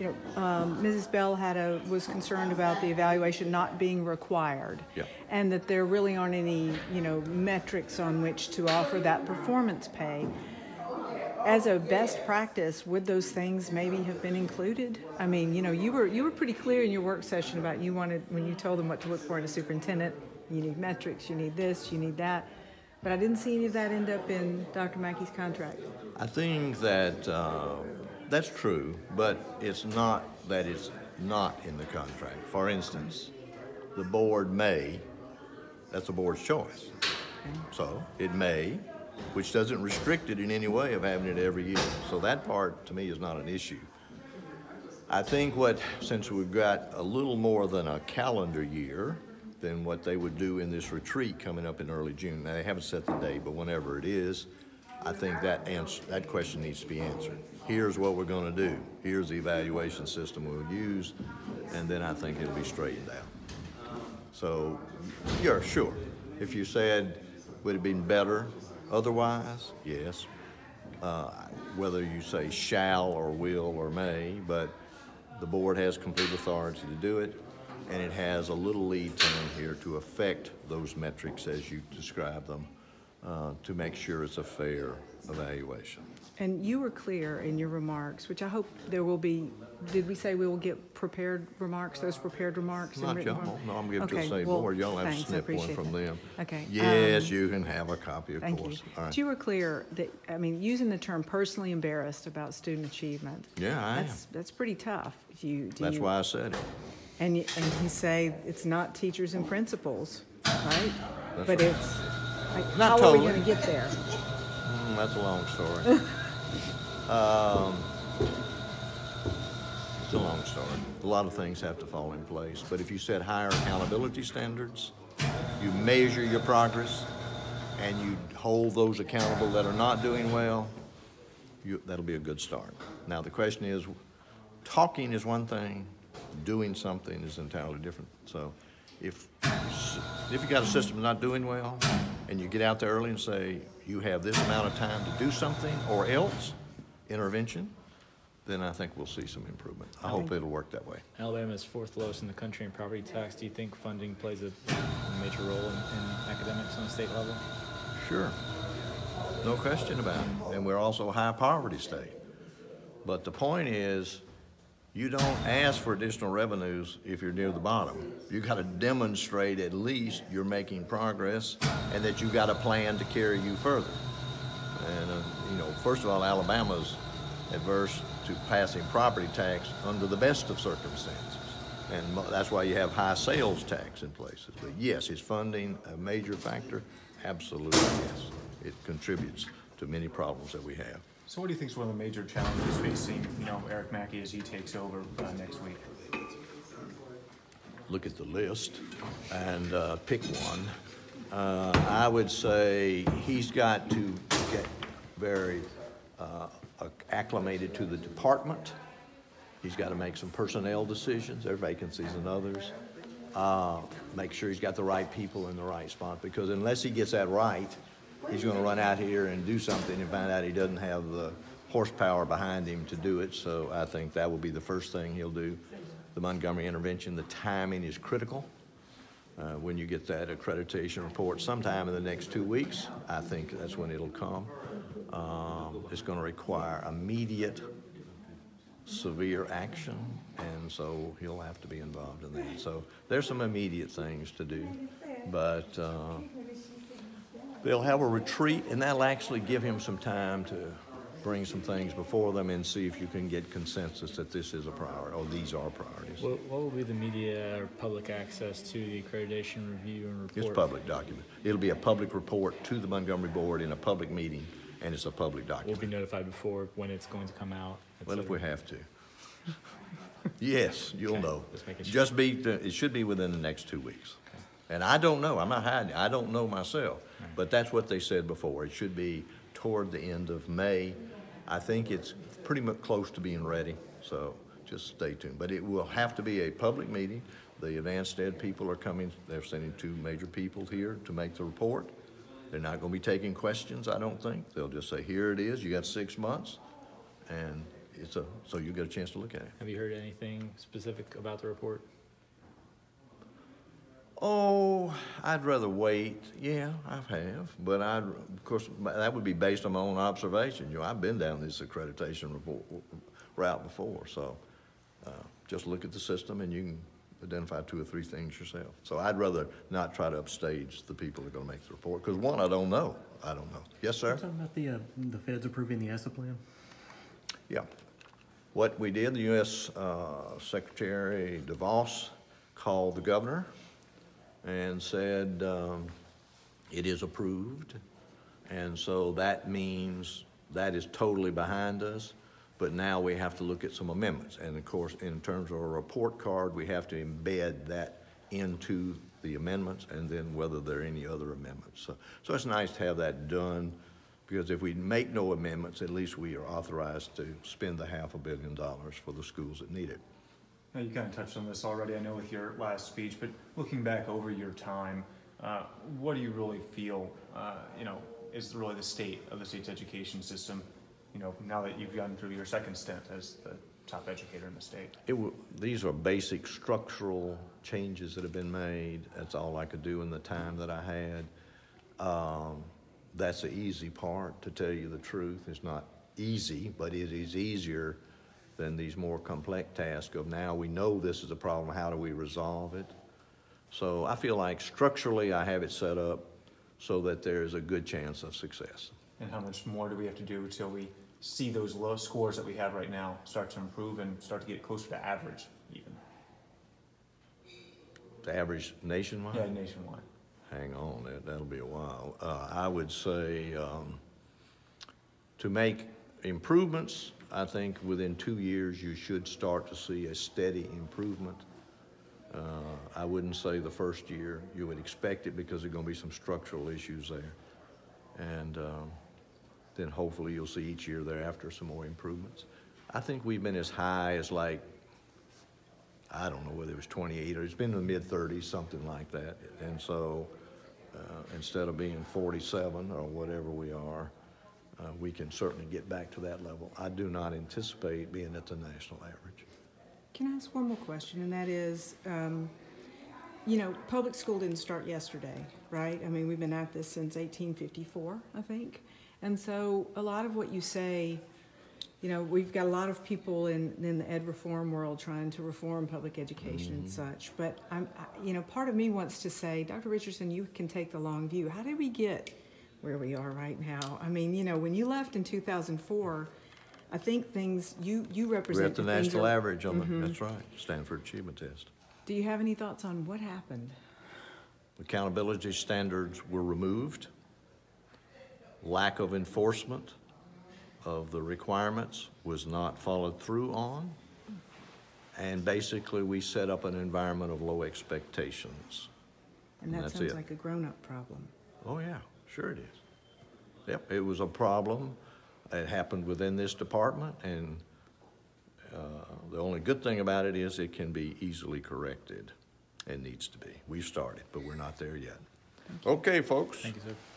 Mrs. Bell was concerned about the evaluation not being required, Yeah. and that there really aren't any, metrics on which to offer that performance pay. As a best practice, would those things maybe have been included? I mean, you were pretty clear in your work session about when you told them what to look for in a superintendent, you need metrics, you need this, you need that. But I didn't see any of that end up in Dr. Mackey's contract. I think that that's true, but it's not that it's not in the contract. For instance, the board may, that's the board's choice. Okay. So it may, which doesn't restrict it in any way of having it every year. So that part, to me, is not an issue. I think since we've got a little more than a calendar year than what they would do in this retreat coming up in early June, now they haven't set the date, but whenever it is, I think that question needs to be answered. Here's what we're going to do. Here's the evaluation system we'll use, and then I think it'll be straightened out. So, yeah, sure. If you said, would it have been better otherwise? Yes. Whether you say shall or will or may, but the board has complete authority to do it, and it has a little lead time here to affect those metrics as you describe them, to make sure it's a fair evaluation. And you were clear in your remarks, which I hope there will be. Did we say we will get prepared remarks, those prepared remarks? Not y'all. No, I'm going to okay, say well, board. Y'all have thanks, to snip one from them. Okay. Yes, you can have a copy, of thank course. You. All right. But you were clear that, using the term personally embarrassed about student achievement. Yeah, I am. That's pretty tough. That's why I said it. And you say it's not teachers and principals, right? That's but right. It's like, not how totally. are we going to get there? That's a long story. It's a long story. A lot of things have to fall in place. But if you set higher accountability standards, you measure your progress, and you hold those accountable that are not doing well, that'll be a good start. Now, the question is, talking is one thing, doing something is entirely different. So if you got a system that's not doing well, and you get out there early and say, you have this amount of time to do something or else, intervention, then I think we'll see some improvement. I hope it'll work that way. Alabama is fourth lowest in the country in property tax. Do you think funding plays a major role in academics on a state level? Sure. No question about it. And we're also a high poverty state. But the point is, you don't ask for additional revenues if you're near the bottom. You got to demonstrate at least you're making progress and that you've got a plan to carry you further. And, first of all, Alabama's adverse to passing property tax under the best of circumstances. And that's why you have high sales tax in places. But yes, is funding a major factor? Absolutely, yes. It contributes to many problems that we have. So what do you think is one of the major challenges facing, Eric Mackey as he takes over next week? Look at the list and pick one. I would say he's got to get very acclimated to the department. He's got to make some personnel decisions. There are vacancies and others. Make sure he's got the right people in the right spot, because unless he gets that right, he's going to run out here and do something and find out he doesn't have the horsepower behind him to do it. So I think that will be the first thing he'll do. The Montgomery intervention, the timing is critical. When you get that accreditation report sometime in the next 2 weeks, I think that's when it'll come. It's going to require immediate, severe action, and so he'll have to be involved in that. So there's some immediate things to do, but they'll have a retreat, and that'll actually give him some time to bring some things before them and see if you can get consensus that this is a priority, or these are priorities. What will be the media or public access to the accreditation review and report? It's a public document. It'll be a public report to the Montgomery Board in a public meeting, and it's a public document. We'll be notified before when it's going to come out. Well, if we have to. Yes, you'll know. Just it should be within the next 2 weeks. Okay. And I don't know. I'm not hiding. I don't know myself. Right. But that's what they said before. It should be toward the end of May. I think it's pretty much close to being ready, so just stay tuned. But it will have to be a public meeting. The advanced ed people are coming. They're sending 2 major people here to make the report. They're not going to be taking questions, I don't think. They'll just say, here it is. You got 6 months, and so you get a chance to look at it. Have you heard anything specific about the report? Oh, I'd rather wait. Yeah, I have, but of course, that would be based on my own observation. I've been down this accreditation route before, so just look at the system and you can identify 2 or 3 things yourself. So I'd rather not try to upstage the people that are going to make the report, because one, I don't know. Yes, sir? Talking about the feds approving the ESSA plan? Yeah. What we did, the U.S. Secretary DeVos called the governor and said it is approved, and so that means that is totally behind us, but now we have to look at some amendments. And of course, in terms of a report card, we have to embed that into the amendments, and then whether there are any other amendments. So it's nice to have that done, because if we make no amendments, at least we are authorized to spend the $500 million for the schools that need it. Now, you kind of touched on this already, I know, with your last speech, but looking back over your time, what do you really feel, is really the state of the state's education system, now that you've gotten through your second stint as the top educator in the state? These are basic structural changes that have been made. That's all I could do in the time that I had. That's the easy part, to tell you the truth. It's not easy, but it is easier than these more complex tasks of now we know this is a problem, how do we resolve it? So I feel like structurally I have it set up so that there's a good chance of success. And how much more do we have to do till we see those low scores that we have right now start to improve and start to get closer to average even? The average nationwide? Yeah, nationwide. Hang on, that'll be a while. I would say to make improvements, I think within 2 years you should start to see a steady improvement. I wouldn't say the first year. You would expect it, because there are going to be some structural issues there. And then hopefully you'll see each year thereafter some more improvements. I think we've been as high as, like, I don't know whether it was 28 or it's been in the mid-30s, something like that. And so instead of being 47 or whatever we are, we can certainly get back to that level. I do not anticipate being at the national average. Can I ask one more question? And that is, public school didn't start yesterday, right? I mean, we've been at this since 1854, I think. And so a lot of what you say, we've got a lot of people in the ed reform world trying to reform public education and such. But part of me wants to say, Dr. Richardson, you can take the long view. How did we get where we are right now? I mean, when you left in 2004, I think things you represent. We're at the national average on the, that's right, Stanford Achievement Test. Do you have any thoughts on what happened? Accountability standards were removed. Lack of enforcement of the requirements was not followed through on. And basically we set up an environment of low expectations. And that that's sounds it. like a grown-up problem. Oh yeah, sure it is. Yep, it was a problem. It happened within this department, and the only good thing about it is it can be easily corrected and needs to be. We've started, but we're not there yet. Okay, folks. Thank you, sir.